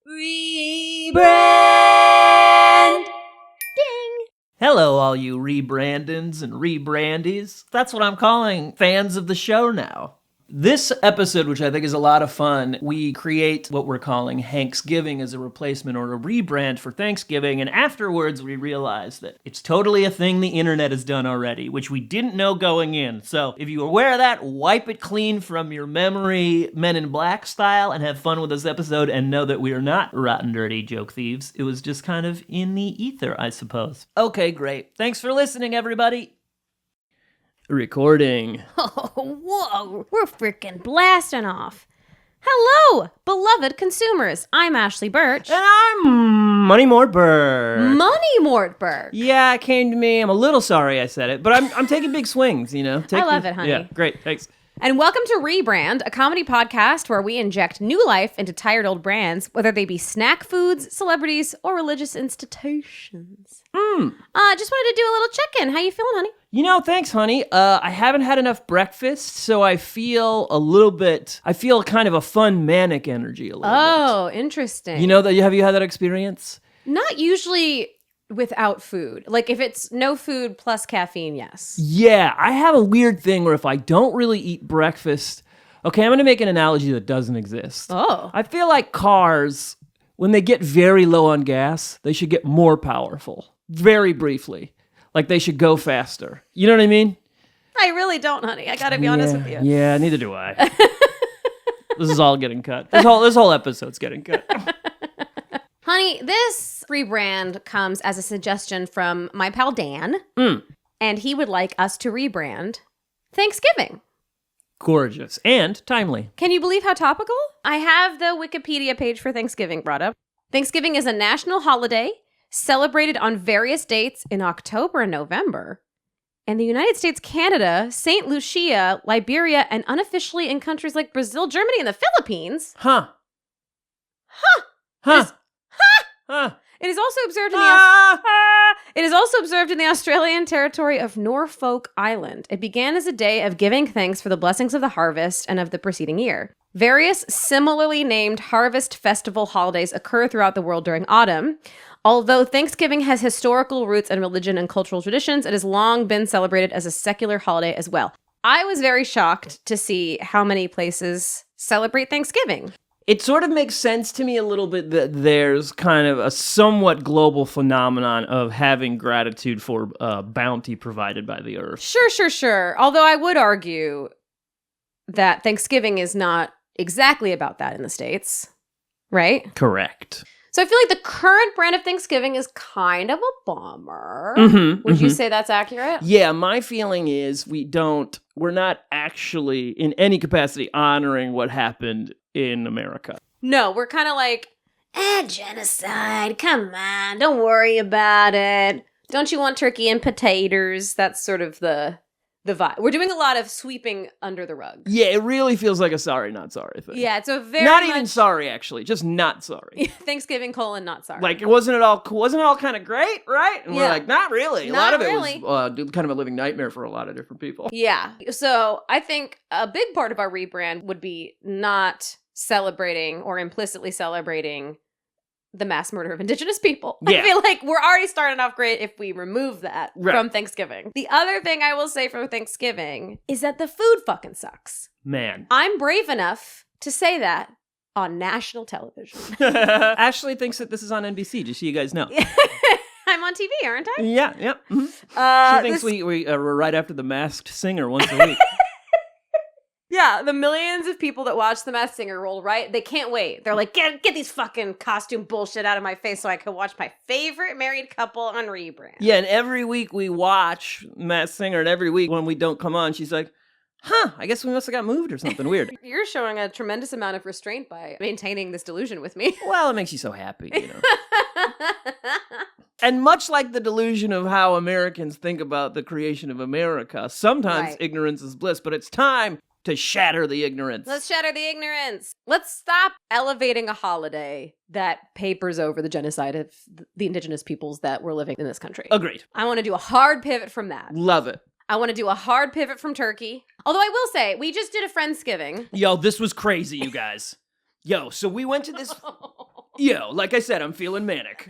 Rebrand! Ding! Hello, all you rebrandins and rebrandies. That's what I'm calling fans of the show now. This episode, which I think is a lot of fun, we create what we're calling Hanksgiving as a replacement or a rebrand for Thanksgiving, and afterwards we realize that it's totally a thing the internet has done already, which we didn't know going in. So if you were aware of that, wipe it clean from your memory, Men in Black style, and have fun with this episode and know that we are not rotten, dirty joke thieves. It was just kind of in the ether, I suppose. Okay, great. Thanks for listening, everybody. Recording. Oh, whoa, we're freaking blasting off. Hello, beloved consumers. I'm Ashley Burch. And I'm Mort Burke. Mort Burke. Yeah, it came to me. I'm a little sorry I said it, but I'm taking big swings, you know. I love it, honey. Yeah, great, thanks. And welcome to Rebrand, a comedy podcast where we inject new life into tired old brands, whether they be snack foods, celebrities, or religious institutions. Just wanted to do a little check-in. How you feeling, honey? You know, thanks, honey. I haven't had enough breakfast, so I feel kind of a fun manic energy a little bit. Oh, interesting. You know, have you had that experience? Not usually without food. Like if it's no food plus caffeine, yes. Yeah, I have a weird thing where if I don't really eat breakfast, okay, I'm going to make an analogy that doesn't exist. Oh. I feel like cars, when they get very low on gas, they should get more powerful, very briefly. Like they should go faster. You know what I mean? I really don't, honey. I gotta be honest with you. Yeah, neither do I. This is all getting cut. This whole episode's getting cut. Honey, this rebrand comes as a suggestion from my pal Dan, and he would like us to rebrand Thanksgiving. Gorgeous and timely. Can you believe how topical? I have the Wikipedia page for Thanksgiving brought up. Thanksgiving is a national holiday celebrated on various dates in October and November. In the United States, Canada, St. Lucia, Liberia, and unofficially in countries like Brazil, Germany, and the Philippines. It is also observed in It is also observed in the Australian territory of Norfolk Island. It began as a day of giving thanks for the blessings of the harvest and of the preceding year. Various similarly named harvest festival holidays occur throughout the world during autumn. Although Thanksgiving has historical roots in religion and cultural traditions, it has long been celebrated as a secular holiday as well. I was very shocked to see how many places celebrate Thanksgiving. It sort of makes sense to me a little bit that there's kind of a somewhat global phenomenon of having gratitude for bounty provided by the earth. Sure. Although I would argue that Thanksgiving is not exactly about that in the States, right? Correct. So I feel like the current brand of Thanksgiving is kind of a bummer. Would you say that's accurate? Yeah, my feeling is we're not actually in any capacity honoring what happened in America. No, we're kind of like, genocide, come on, don't worry about it. Don't you want turkey and potatoes? That's sort of the vibe. We're doing a lot of sweeping under the rug. Yeah, it really feels like a sorry, not sorry thing. Yeah, it's a very not even sorry, actually, just not sorry. Thanksgiving : not sorry. Like, wasn't it all kind of great, right? And we're like, not really. A lot of it was kind of a living nightmare for a lot of different people. Yeah, so I think a big part of our rebrand would be not celebrating or implicitly celebrating the mass murder of Indigenous people. Yeah. I feel like we're already starting off great if we remove that from Thanksgiving. The other thing I will say for Thanksgiving is that the food fucking sucks. Man. I'm brave enough to say that on national television. Ashley thinks that this is on NBC, just so you guys know. I'm on TV, aren't I? Yeah. Mm-hmm. She thinks we're right after The Masked Singer once a week. Yeah, the millions of people that watch The Masked Singer roll right. They can't wait. They're like, get these fucking costume bullshit out of my face so I can watch my favorite married couple on Rebrand. Yeah, and every week we watch Masked Singer, and every week when we don't come on, she's like, I guess we must have got moved or something weird. You're showing a tremendous amount of restraint by maintaining this delusion with me. Well, it makes you so happy, you know. And much like the delusion of how Americans think about the creation of America, sometimes ignorance is bliss, but it's time to shatter the ignorance. Let's shatter the ignorance. Let's stop elevating a holiday that papers over the genocide of the indigenous peoples that were living in this country. Agreed. I want to do a hard pivot from that. Love it. I want to do a hard pivot from turkey. Although I will say, we just did a Friendsgiving. Yo, this was crazy, you guys. Yo, so we went to this... Yo, like I said, I'm feeling manic.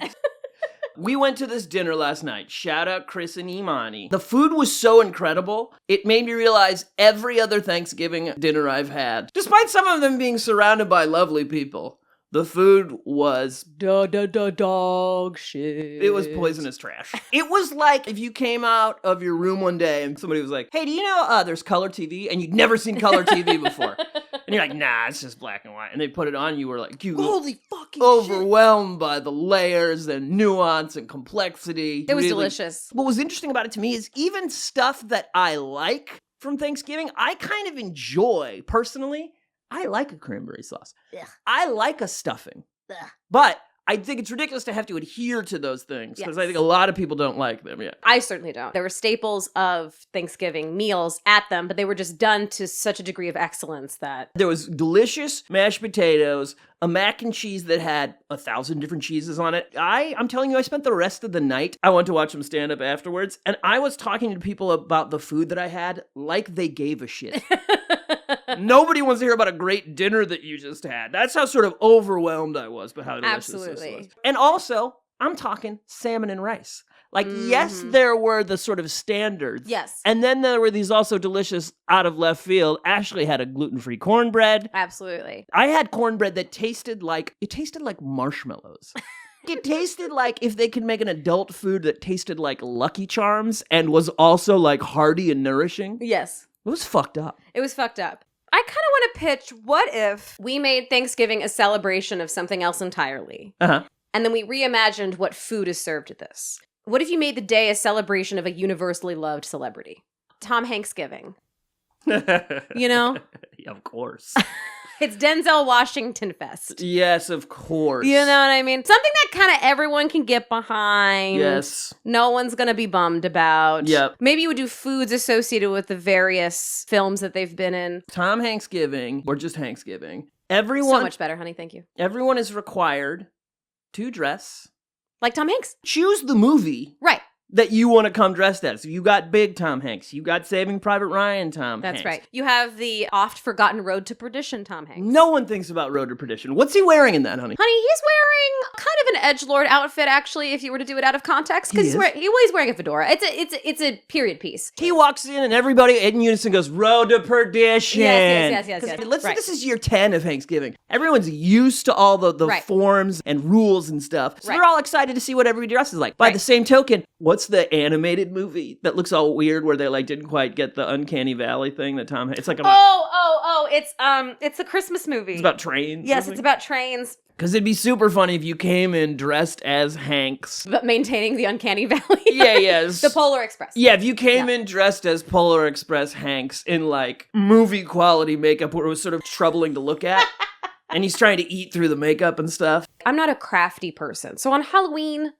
We went to this dinner last night. Shout out Chris and Imani. The food was so incredible, it made me realize every other Thanksgiving dinner I've had, despite some of them being surrounded by lovely people, the food was dog shit. It was poisonous trash. It was like if you came out of your room one day and somebody was like, hey, do you know there's color TV? And you'd never seen color TV before. And you're like, nah, it's just black and white. And they put it on, you were like, holy fucking overwhelmed by the layers and nuance and complexity. It was delicious. What was interesting about it to me is even stuff that I like from Thanksgiving, I kind of enjoy personally. I like a cranberry sauce. Ugh. I like a stuffing. Ugh. But I think it's ridiculous to have to adhere to those things because I think a lot of people don't like them yet. I certainly don't. There were staples of Thanksgiving meals at them, but they were just done to such a degree of excellence that... There was delicious mashed potatoes, a mac and cheese that had 1,000 different cheeses on it. I'm telling you, I spent the rest of the night. I went to watch them stand up afterwards, and I was talking to people about the food that I had like they gave a shit. Nobody wants to hear about a great dinner that you just had. That's how sort of overwhelmed I was by how delicious this was. And also, I'm talking salmon and rice. Like, yes, there were the sort of standards. Yes. And then there were these also delicious out of left field. Ashley had a gluten-free cornbread. Absolutely. I had cornbread that tasted like marshmallows. It tasted like if they could make an adult food that tasted like Lucky Charms and was also like hearty and nourishing. Yes. It was fucked up. It was fucked up. I kind of want to pitch, what if we made Thanksgiving a celebration of something else entirely? Uh-huh. And then we reimagined what food is served at this. What if you made the day a celebration of a universally loved celebrity? Tom Hanksgiving. You know? Yeah, of course. It's Denzel Washington Fest. Yes, of course. You know what I mean? Something that kind of everyone can get behind. Yes. No one's going to be bummed about. Yep. Maybe you would do foods associated with the various films that they've been in. Tom Hanksgiving, or just Hanksgiving. Everyone. So much better, honey. Thank you. Everyone is required to dress. Like Tom Hanks. Choose the movie. Right. That you want to come dressed as. So you got big Tom Hanks. You got Saving Private Ryan Tom Hanks. That's right. You have the oft-forgotten Road to Perdition Tom Hanks. No one thinks about Road to Perdition. What's he wearing in that, honey? Honey, he's wearing kind of an edgelord outfit, actually, if you were to do it out of context. Because he's wearing a fedora. It's a period piece. He walks in and everybody in unison goes, Road to Perdition. Yes. Let's say this is year 10 of Hanksgiving. Everyone's used to all the forms and rules and stuff. So they're all excited to see what everybody dresses like. By the same token, what's the animated movie that looks all weird where they like didn't quite get the Uncanny Valley thing that Tom it's like it's a Christmas movie. It's about trains. Yes, it's about trains. Because it'd be super funny if you came in dressed as Hanks. But maintaining the Uncanny Valley. Yes. The Polar Express. Yeah, if you came in dressed as Polar Express Hanks in like movie quality makeup where it was sort of troubling to look at. And he's trying to eat through the makeup and stuff. I'm not a crafty person. So on Halloween,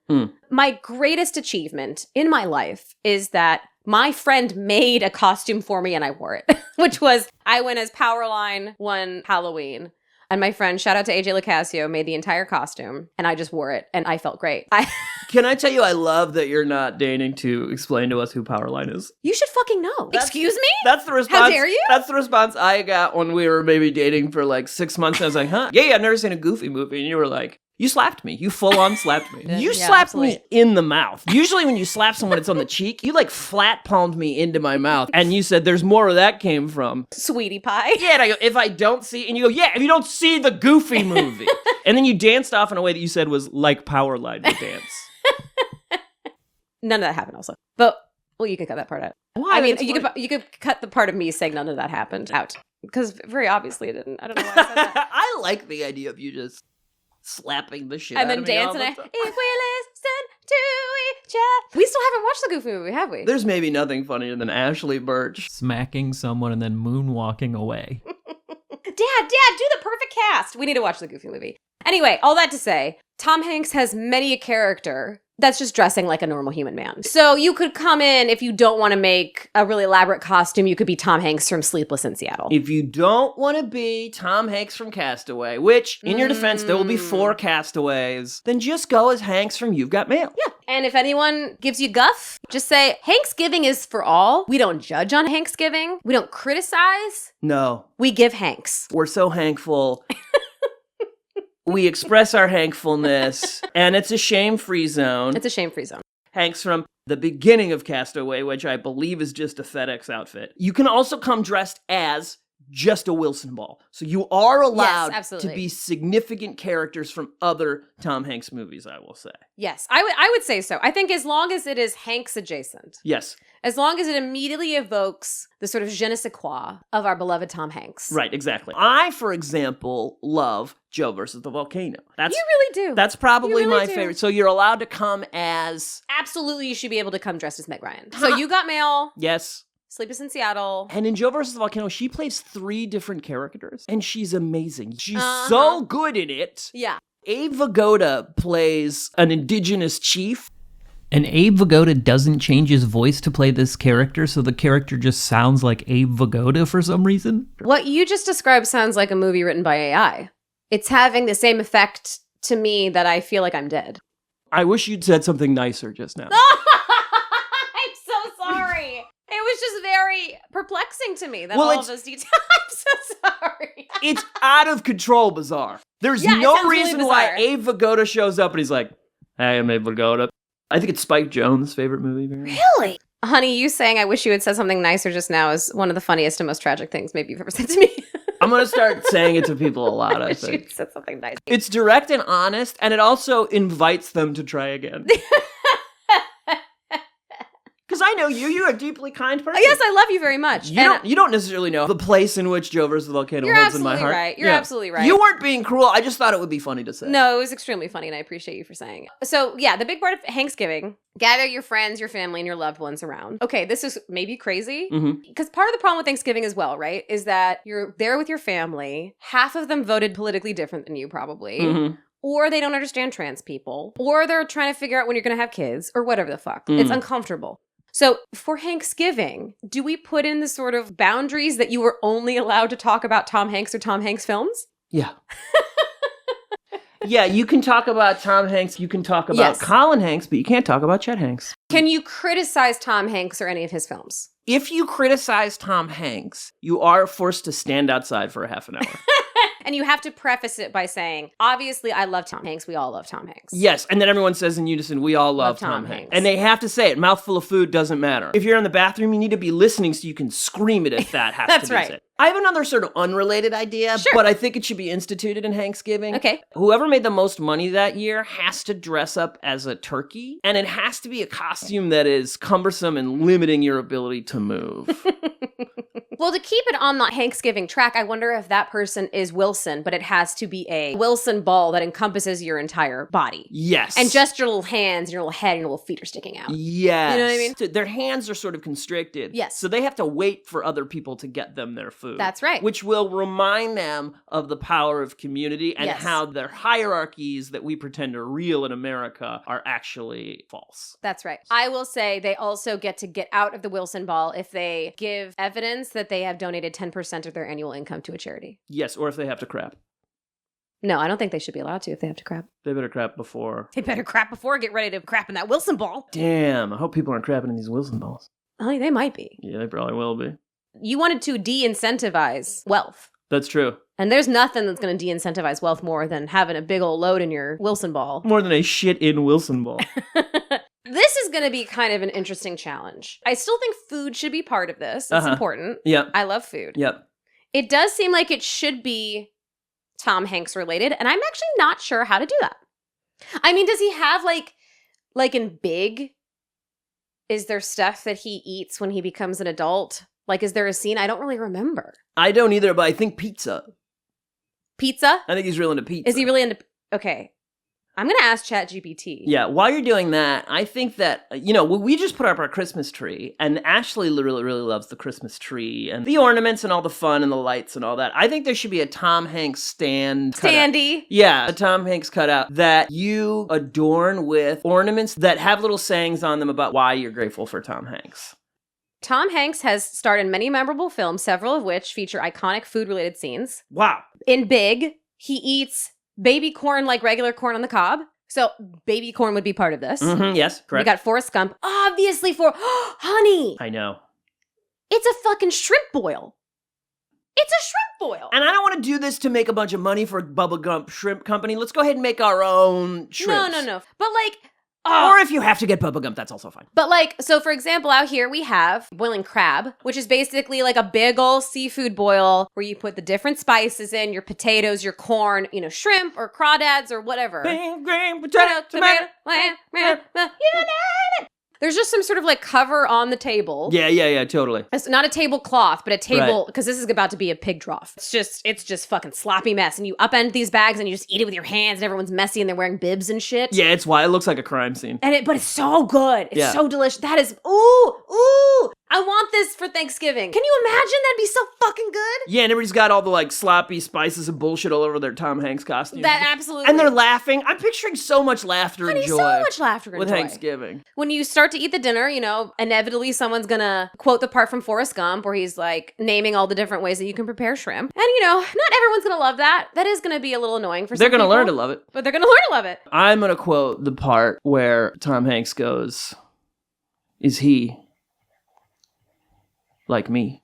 my greatest achievement in my life is that my friend made a costume for me and I wore it. Which was, I went as Powerline one Halloween. And my friend, shout out to AJ LaCasio, made the entire costume. And I just wore it. And I felt great. Can I tell you, I love that you're not deigning to explain to us who Powerline is. You should fucking know. Excuse me? That's the response. How dare you? That's the response I got when we were maybe dating for like 6 months. I was like, huh? Yeah, I've never seen a Goofy movie. And you were like, you slapped me. You full on slapped me. You slapped me in the mouth. Usually when you slap someone, it's on the cheek. You like flat palmed me into my mouth. And you said, there's more where that came from. Sweetie pie. Yeah, and I go, if I don't see, and you go, yeah, if you don't see the Goofy movie. And then you danced off in a way that you said was like Powerline would dance. None of that happened also. But, well, you can cut that part out. Why? I mean, you could cut the part of me saying none of that happened out. Because very obviously it didn't. I don't know why I said that. I like the idea of you just slapping the shit out of me. And then dancing. If we listen to each other. We still haven't watched the Goofy movie, have we? There's maybe nothing funnier than Ashley Burch smacking someone and then moonwalking away. Dad, do the perfect cast. We need to watch the Goofy movie. Anyway, all that to say, Tom Hanks has many a character that's just dressing like a normal human man. So you could come in, if you don't want to make a really elaborate costume, you could be Tom Hanks from Sleepless in Seattle. If you don't want to be Tom Hanks from Castaway, which, in your defense, there will be 4 Castaways, then just go as Hanks from You've Got Mail. Yeah. And if anyone gives you guff, just say, Hanksgiving is for all. We don't judge on Hanksgiving. We don't criticize. No. We give Hanks. We're so hankful. We express our Hankfulness, and it's a shame-free zone. It's a shame-free zone. Hank's from the beginning of Castaway, which I believe is just a FedEx outfit. You can also come dressed as just a Wilson ball. So you are allowed to be significant characters from other Tom Hanks movies, I will say. Yes, I would say so. I think as long as it is Hanks adjacent. Yes. As long as it immediately evokes the sort of je ne sais quoi of our beloved Tom Hanks. Right, exactly. I, for example, love Joe versus the Volcano. You really do. That's probably my favorite. So you're allowed to come as... Absolutely, you should be able to come dressed as Meg Ryan. So You Got Mail. Yes. Sleepless in Seattle. And in Joe versus the Volcano, she plays 3 different characters, and she's amazing. She's so good in it. Yeah. Abe Vigoda plays an indigenous chief. And Abe Vigoda doesn't change his voice to play this character, so the character just sounds like Abe Vigoda for some reason. What you just described sounds like a movie written by AI. It's having the same effect to me that I feel like I'm dead. I wish you'd said something nicer just now. I'm so sorry. It was just very perplexing to me that all of those details. I'm so sorry. It's out of control bizarre. There's no reason why Abe Vigoda shows up and he's like, "Hey, I'm Abe Vigoda." I think it's Spike Jonze's favorite movie. Really? Honey, you saying I wish you had said something nicer just now is one of the funniest and most tragic things maybe you've ever said to me. I'm going to start saying it to people a lot, I think. You said something nice. It's direct and honest, and it also invites them to try again. Because I know you're a deeply kind person. Yes, I love you very much. You don't necessarily know the place in which Joe versus the Volcano holds in my heart. You're absolutely right. You weren't being cruel. I just thought it would be funny to say. No, it was extremely funny, and I appreciate you for saying it. So, yeah, the big part of Hanksgiving, gather your friends, your family, and your loved ones around. Okay, this is maybe crazy. Because part of the problem with Thanksgiving as well, right, is that you're there with your family. Half of them voted politically different than you, probably. Or they don't understand trans people. Or they're trying to figure out when you're going to have kids. Or whatever the fuck. It's uncomfortable. So for Hanksgiving, do we put in the sort of boundaries that you were only allowed to talk about Tom Hanks or Tom Hanks films? Yeah. Yeah, you can talk about Tom Hanks, you can talk about Colin Hanks, but you can't talk about Chet Hanks. Can you criticize Tom Hanks or any of his films? If you criticize Tom Hanks, you are forced to stand outside for a half an hour. And you have to preface it by saying, obviously, I love Tom Hanks. We all love Tom Hanks. Yes, and then everyone says in unison, we all love Tom Hanks. And they have to say it. Mouthful of food doesn't matter. If you're in the bathroom, you need to be listening so you can scream it if that has to be said. That's right. I have another sort of unrelated idea, but I think it should be instituted in Hanksgiving. Okay. Whoever made the most money that year has to dress up as a turkey, and it has to be a costume that is cumbersome and limiting your ability to move. Well, to keep it on the Hanksgiving track, I wonder if that person is Wilson, but it has to be a Wilson ball that encompasses your entire body. Yes. And just your little hands and your little head and your little feet are sticking out. Yes. You know what I mean? So their hands are sort of constricted. Yes. So they have to wait for other people to get them their food. That's right. Which will remind them of the power of community and how their hierarchies that we pretend are real in America are actually false. That's right. I will say they also get to get out of the Wilson ball if they give evidence that they have donated 10% of their annual income to a charity. Yes, or if they have to crap. No, I don't think they should be allowed to if they have to crap. They better crap before. They better crap before, get ready to crap in that Wilson ball. Damn, I hope people aren't crapping in these Wilson balls. Honey, they might be. Yeah, they probably will be. You wanted to de-incentivize wealth. That's true. And there's nothing that's going to de-incentivize wealth more than having a big old load in your Wilson ball. More than a shit-in Wilson ball. This is going to be kind of an interesting challenge. I still think food should be part of this. It's important. Yep. I love food. Yep. It does seem like it should be Tom Hanks related, and I'm actually not sure how to do that. I mean, does he have like in Big, is there stuff that he eats when he becomes an adult? Like, is there a scene? I don't really remember. I don't either, but I think pizza. Pizza? I think he's real into pizza. Is he really into... Okay. I'm going to ask ChatGPT. Yeah, while you're doing that, I think that, we just put up our Christmas tree, and Ashley really, really loves the Christmas tree and the ornaments and all the fun and the lights and all that. I think there should be a Tom Hanks standee. Yeah, a Tom Hanks cutout that you adorn with ornaments that have little sayings on them about why you're grateful for Tom Hanks. Tom Hanks has starred in many memorable films, several of which feature iconic food-related scenes. Wow. In Big, he eats baby corn like regular corn on the cob. So baby corn would be part of this. Yes, correct. We got Forrest Gump. Obviously honey. I know. It's a fucking shrimp boil. It's a shrimp boil. And I don't want to do this to make a bunch of money for Bubba Gump Shrimp Company. Let's go ahead and make our own shrimps. No. But like... Or if you have to get Bubba Gump, that's also fine. But like, so for example, out here we have boiling crab, which is basically like a big ol' seafood boil where you put the different spices in, your potatoes, your corn, shrimp or crawdads or whatever. Bean, green, potato, tomato. You name it. There's just some sort of like cover on the table. Yeah, totally. It's not a tablecloth, but a table, because this is about to be a pig trough. It's just fucking sloppy mess. And you upend these bags and you just eat it with your hands and everyone's messy and they're wearing bibs and shit. Yeah, it's why it looks like a crime scene. But it's so good. It's so delicious. That is, ooh. I want this for Thanksgiving. Can you imagine? That'd be so fucking good. Yeah, and everybody's got all the like sloppy spices and bullshit all over their Tom Hanks costumes. That absolutely. And they're laughing. I'm picturing so much laughter and joy. So much laughter and with joy. Thanksgiving. When you start to eat the dinner, inevitably someone's gonna quote the part from Forrest Gump where he's like naming all the different ways that you can prepare shrimp. And not everyone's gonna love that. That is gonna be a little annoying for some people. They're gonna learn to love it. But they're gonna learn to love it. I'm gonna quote the part where Tom Hanks goes, "Is he like me?"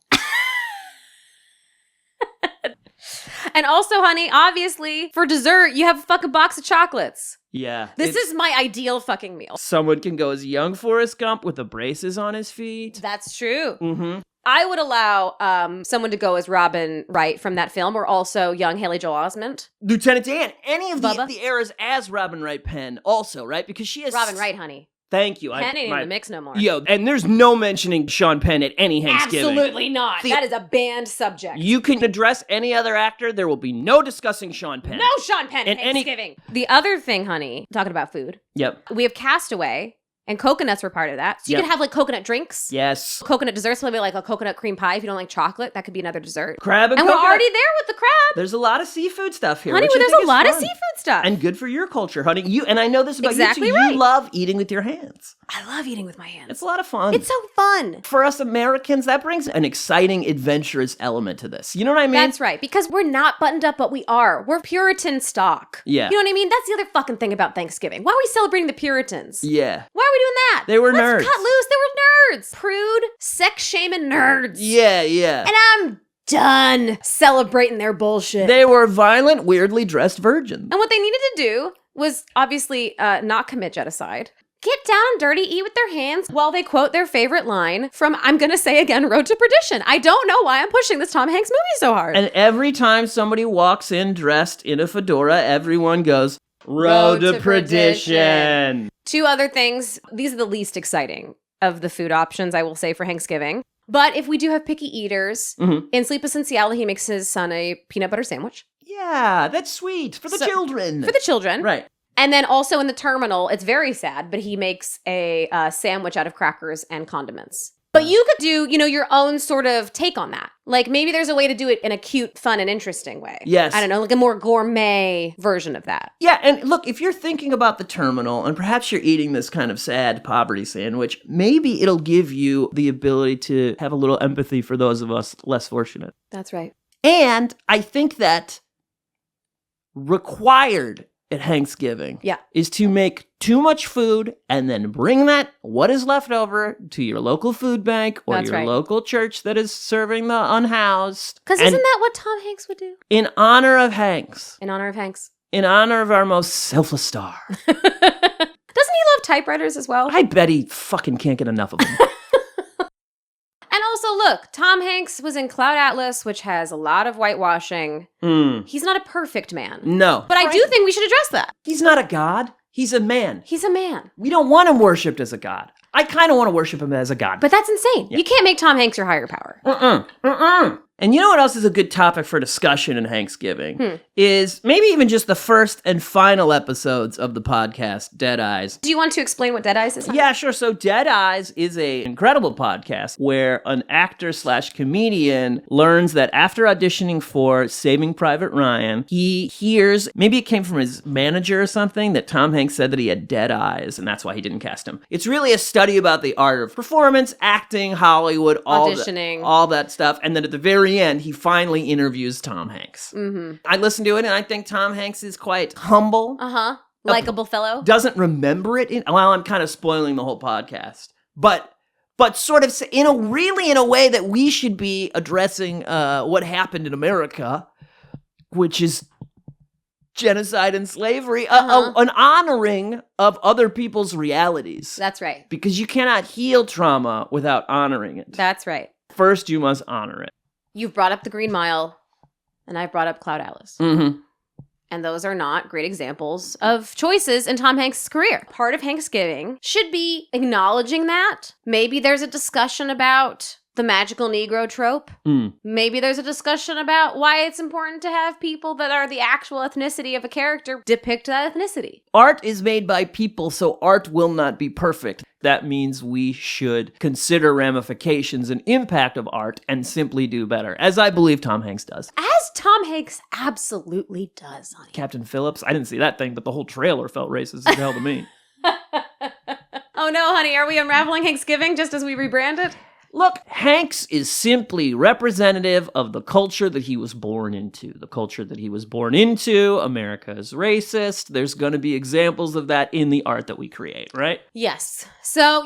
And also, honey, obviously, for dessert, you have a fucking box of chocolates. Yeah. This is my ideal fucking meal. Someone can go as young Forrest Gump with the braces on his feet. That's true. Mm-hmm. I would allow someone to go as Robin Wright from that film, or also young Haley Joel Osment. Lieutenant Dan, any of Bubba? the eras as Robin Wright Penn also, right? Because she has... Robin Wright, honey. Thank you. Penn ain't in the mix no more. Yo, and there's no mentioning Sean Penn at any Hanksgiving. Absolutely not. That is a banned subject. You can address any other actor. There will be no discussing Sean Penn. No Sean Penn at Thanksgiving. The other thing, honey, talking about food. Yep. We have Castaway, and coconuts were part of that. So you could have like coconut drinks. Yes. Coconut desserts, maybe like a coconut cream pie if you don't like chocolate. That could be another dessert. Crab and we're coconut. already there with the crab. There's a lot of seafood stuff here. Honey, which there's a lot of seafood stuff. And good for your culture, honey. And I know this about Exactly you too. right. You love eating with your hands. I love eating with my hands. It's a lot of fun. It's so fun. For us Americans, that brings an exciting, adventurous element to this. You know what I mean? That's right. Because we're not buttoned up, but we are. We're Puritan stock. Yeah. You know what I mean? That's the other fucking thing about Thanksgiving. Why are we celebrating the Puritans? Yeah. Why are we doing that? They were Let's nerds. cut loose. They were nerds. Prude, sex-shaming nerds. Yeah. And I'm done celebrating their bullshit. They were violent, weirdly dressed virgins. And what they needed to do was obviously not commit genocide. Get down and dirty, eat with their hands while they quote their favorite line from, I'm going to say again, Road to Perdition. I don't know why I'm pushing this Tom Hanks movie so hard. And every time somebody walks in dressed in a fedora, everyone goes, Road to Perdition. Two other things. These are the least exciting of the food options, I will say, for Hanksgiving. But if we do have picky eaters, in Sleepless in Seattle, he makes his son a peanut butter sandwich. Yeah, that's sweet. For the children. For the children. Right. And then also in the terminal, it's very sad, but he makes a sandwich out of crackers and condiments. But you could do, your own sort of take on that. Like maybe there's a way to do it in a cute, fun, and interesting way. Yes. I don't know, like a more gourmet version of that. Yeah, and look, if you're thinking about the terminal and perhaps you're eating this kind of sad poverty sandwich, maybe it'll give you the ability to have a little empathy for those of us less fortunate. That's right. And I think that required at Hanksgiving is to make too much food and then bring that, what is left over, to your local food bank or That's your right. local church that is serving the unhoused. Because isn't that what Tom Hanks would do? In honor of Hanks. In honor of Hanks. In honor of our most selfless star. Doesn't he love typewriters as well? I bet he fucking can't get enough of them. And also, look, Tom Hanks was in Cloud Atlas, which has a lot of whitewashing. He's not a perfect man. No. But I do think we should address that. He's not a god. He's a man. He's a man. We don't want him worshipped as a god. I kind of want to worship him as a god. But that's insane. You can't make Tom Hanks your higher power. And you know what else is a good topic for discussion in Hanksgiving? Is maybe even just the first and final episodes of the podcast, Dead Eyes. Do you want to explain what Dead Eyes is? Yeah, sure. So Dead Eyes is an incredible podcast where an actor/comedian learns that after auditioning for Saving Private Ryan, he hears, maybe it came from his manager or something, that Tom Hanks said that he had dead eyes, and that's why he didn't cast him. It's really a study about the art of performance, acting, Hollywood, auditioning, all that stuff. And then at the very end, he finally interviews Tom Hanks. I listened to it, and I think Tom Hanks is quite humble. Likeable fellow. Doesn't remember it. Well, I'm kind of spoiling the whole podcast. But but sort of in a way that we should be addressing what happened in America, which is genocide and slavery, an honoring of other people's realities. That's right. Because you cannot heal trauma without honoring it. That's right. First, you must honor it. You've brought up the Green Mile, and I've brought up Cloud Atlas. Mm-hmm. And those are not great examples of choices in Tom Hanks' career. Part of Hanksgiving should be acknowledging that. Maybe there's a discussion about the magical Negro trope. Maybe there's a discussion about why it's important to have people that are the actual ethnicity of a character depict that ethnicity. Art is made by people, so art will not be perfect. That means we should consider ramifications and impact of art and simply do better, as I believe Tom Hanks does. As Tom Hanks absolutely does, honey. Captain Phillips? I didn't see that thing, but the whole trailer felt racist as hell to me. Oh no, honey, are we unraveling Hanksgiving just as we rebrand it? Look, Hanks is simply representative of the culture that he was born into. The culture that he was born into, America is racist. There's going to be examples of that in the art that we create, right? Yes. So,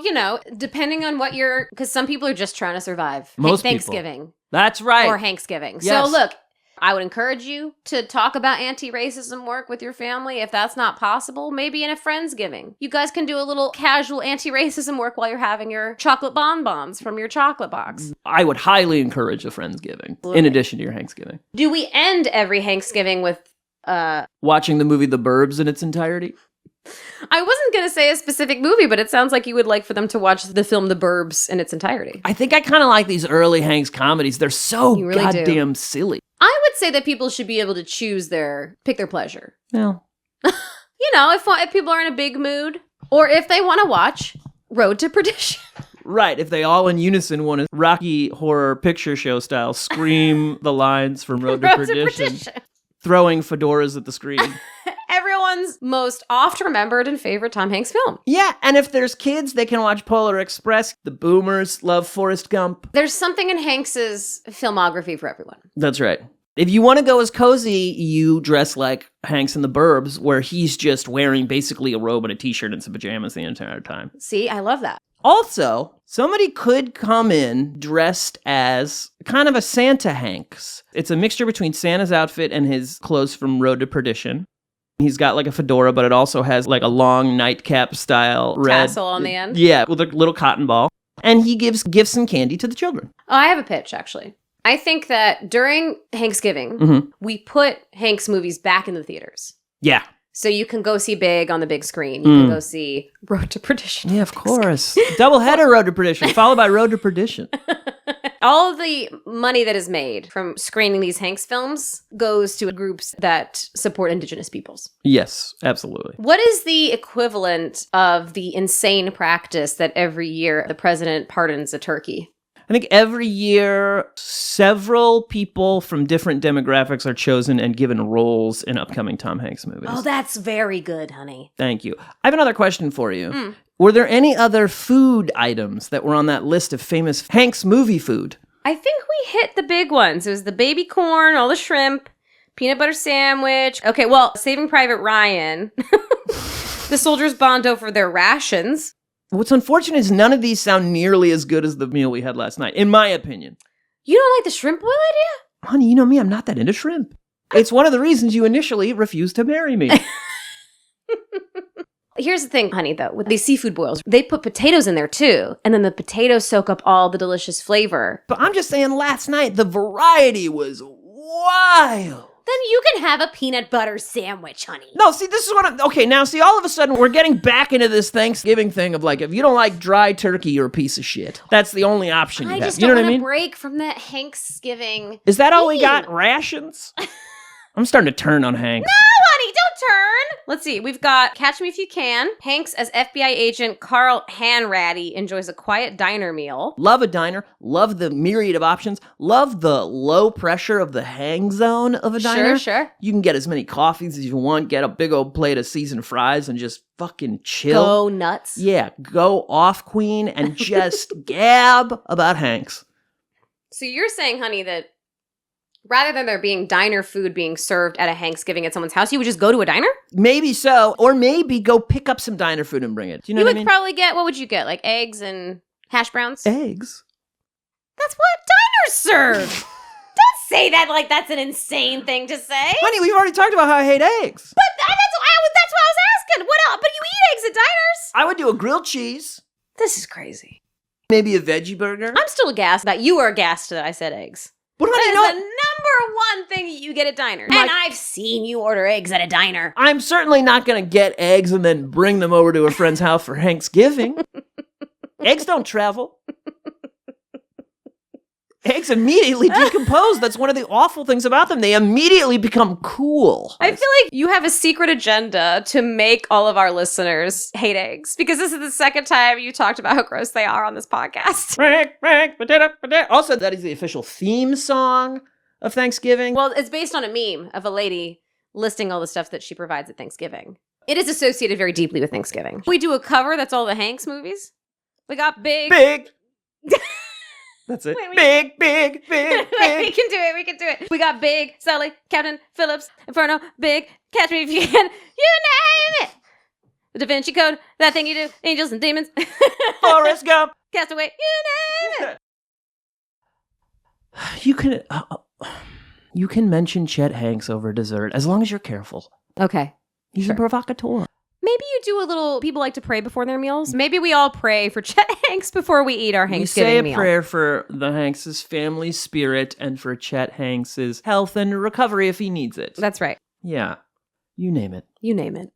depending on what because some people are just trying to survive. Most Thanksgiving. people. That's right. Or Hanksgiving. Yes. So look, I would encourage you to talk about anti-racism work with your family. If that's not possible, maybe in a Friendsgiving. You guys can do a little casual anti-racism work while you're having your chocolate bonbons from your chocolate box. I would highly encourage a Friendsgiving, in addition to your Hanksgiving. Do we end every Hanksgiving with watching the movie The Burbs in its entirety? I wasn't going to say a specific movie, but it sounds like you would like for them to watch the film The Burbs in its entirety. I think I kind of like these early Hanks comedies. They're so really goddamn silly. I would say that people should be able to pick their pleasure. Well, if people are in a big mood, or if they want to watch Road to Perdition. Right, if they all in unison want to Rocky Horror Picture Show style scream the lines from Road to Perdition, throwing fedoras at the screen. Everyone's most oft remembered and favorite Tom Hanks film. Yeah, and if there's kids, they can watch Polar Express. The boomers love Forrest Gump. There's something in Hanks's filmography for everyone. That's right. If you want to go as cozy, you dress like Hanks in The Burbs, where he's just wearing basically a robe and a t-shirt and some pajamas the entire time. See, I love that. Also, somebody could come in dressed as kind of a Santa Hanks. It's a mixture between Santa's outfit and his clothes from Road to Perdition. He's got like a fedora, but it also has like a long nightcap style red tassel on the end. Yeah, with a little cotton ball. And he gives gifts and candy to the children. Oh, I have a pitch, actually. I think that during Hanksgiving, we put Hanks movies back in the theaters. Yeah. So you can go see Big on the big screen. You can go see Road to Perdition. Yeah, of course. Doubleheader Road to Perdition, followed by Road to Perdition. All of the money that is made from screening these Hanks films goes to groups that support Indigenous peoples. Yes, absolutely. What is the equivalent of the insane practice that every year the president pardons a turkey? I think every year, several people from different demographics are chosen and given roles in upcoming Tom Hanks movies. Oh, that's very good, honey. Thank you. I have another question for you. Were there any other food items that were on that list of famous Hanks movie food? I think we hit the big ones. It was the baby corn, all the shrimp, peanut butter sandwich. Okay, well, Saving Private Ryan. The soldiers bond over their rations. What's unfortunate is none of these sound nearly as good as the meal we had last night, in my opinion. You don't like the shrimp boil idea? Honey, you know me, I'm not that into shrimp. It's one of the reasons you initially refused to marry me. Here's the thing, honey, though. With these seafood boils, they put potatoes in there, too. And then the potatoes soak up all the delicious flavor. But I'm just saying, last night, the variety was wild. Then you can have a peanut butter sandwich, honey. No, see, this is what I'm... Okay, now, see, all of a sudden, we're getting back into this Thanksgiving thing of, like, if you don't like dry turkey, you're a piece of shit. That's the only option you have. I just You know don't what I want mean? to break from that Hanksgiving. Is that all we theme. got? Rations? I'm starting to turn on Hanks. No, honey, don't turn. Let's see. We've got Catch Me If You Can. Hanks as FBI agent Carl Hanratty enjoys a quiet diner meal. Love a diner. Love the myriad of options. Love the low pressure of the hang zone of a diner. Sure. You can get as many coffees as you want. Get a big old plate of seasoned fries and just fucking chill. Go nuts. Yeah, go off, queen, and just gab about Hanks. So you're saying, honey, that rather than there being diner food being served at a Hanksgiving at someone's house, you would just go to a diner? Maybe so. Or maybe go pick up some diner food and bring it. Do you know what I mean? You would probably get, what would you get? Like eggs and Hash browns? Eggs. That's what diners serve. Don't say that like that's an insane thing to say. Honey, we've already talked about how I hate eggs. But that's what I was asking. What else? But you eat eggs at diners? I would do a grilled cheese. This is crazy. Maybe a veggie burger. I'm still aghast that you were aghast that I said eggs. But That honey, is you know the what? number one thing that you get at diners. And I've seen you order eggs at a diner. I'm certainly not going to get eggs and then bring them over to a friend's house for Hanksgiving. Eggs don't travel. Eggs immediately decompose. That's one of the awful things about them. They immediately become cool. I feel like you have a secret agenda to make all of our listeners hate eggs because this is the second time you talked about how gross they are on this podcast. Also, that is the official theme song of Thanksgiving. Well, it's based on a meme of a lady listing all the stuff that she provides at Thanksgiving. It is associated very deeply with Thanksgiving. We do a cover that's all the Hanks movies. We got Big. That's it. Wait, Big. We can do it. We got Big, Sully, Captain Phillips, Inferno, Big, Catch Me If You Can. You name it. The Da Vinci Code, That Thing You Do, Angels and Demons. Forrest Gump. Castaway, you name it. You can mention Chet Hanks over dessert as long as you're careful. Okay. He's a provocateur. Maybe you do a little, people like to pray before their meals. Maybe we all pray for Chet Hanks before we eat our Hanksgiving meal. We say a prayer for the Hanks' family spirit and for Chet Hanks' health and recovery if he needs it. That's right. Yeah. You name it. You name it.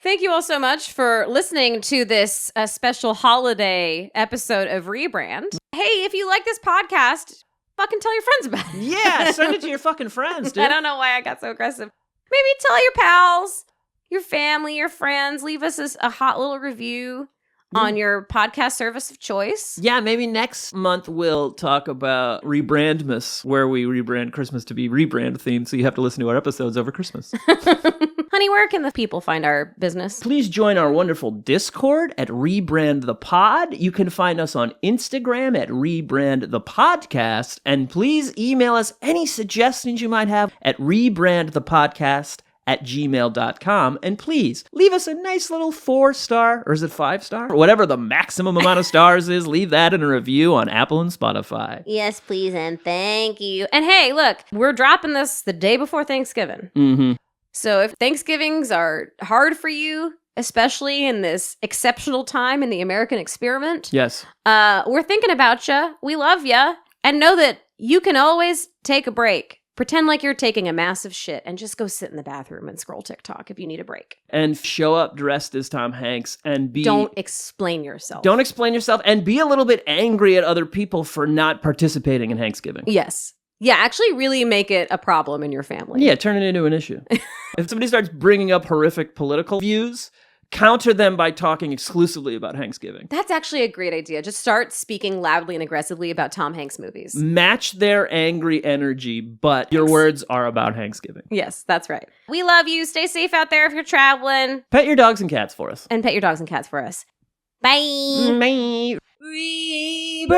Thank you all so much for listening to this special holiday episode of Rebrand. Hey, if you like this podcast, fucking tell your friends about it. Yeah, send it to your fucking friends, dude. I don't know why I got so aggressive. Maybe tell your pals, your family, your friends. Leave us a hot little review on your podcast service of choice. Yeah, maybe next month we'll talk about Rebrandmas, where we rebrand Christmas to be Rebrand themed, so you have to listen to our episodes over Christmas. Honey, where can the people find our business? Please join our wonderful Discord at Rebrand the Pod. You can find us on Instagram at Rebrand the Podcast, and please email us any suggestions you might have at rebrandthepodcast@gmail.com. And please leave us a nice little 4-star, or is it 5-star? Whatever the maximum amount of stars is, leave that in a review on Apple and Spotify. Yes, please, and thank you. And hey, look, we're dropping this the day before Thanksgiving. Mm-hmm. So if Thanksgivings are hard for you, especially in this exceptional time in the American experiment, Yes. we're thinking about you. We love you. And know that you can always take a break. Pretend like you're taking a massive shit and just go sit in the bathroom and scroll TikTok if you need a break. And show up dressed as Tom Hanks and be... Don't explain yourself. Don't explain yourself and be a little bit angry at other people for not participating in Hanksgiving. Yes. Yeah, actually really make it a problem in your family. Yeah, turn it into an issue. If somebody starts bringing up horrific political views, counter them by talking exclusively about Hanksgiving. That's actually a great idea. Just start speaking loudly and aggressively about Tom Hanks movies. Match their angry energy, but your words are about Hanksgiving. Yes, that's right. We love you. Stay safe out there if you're traveling. Pet your dogs and cats for us. And pet your dogs and cats for us. Bye. Bye. Rebrand.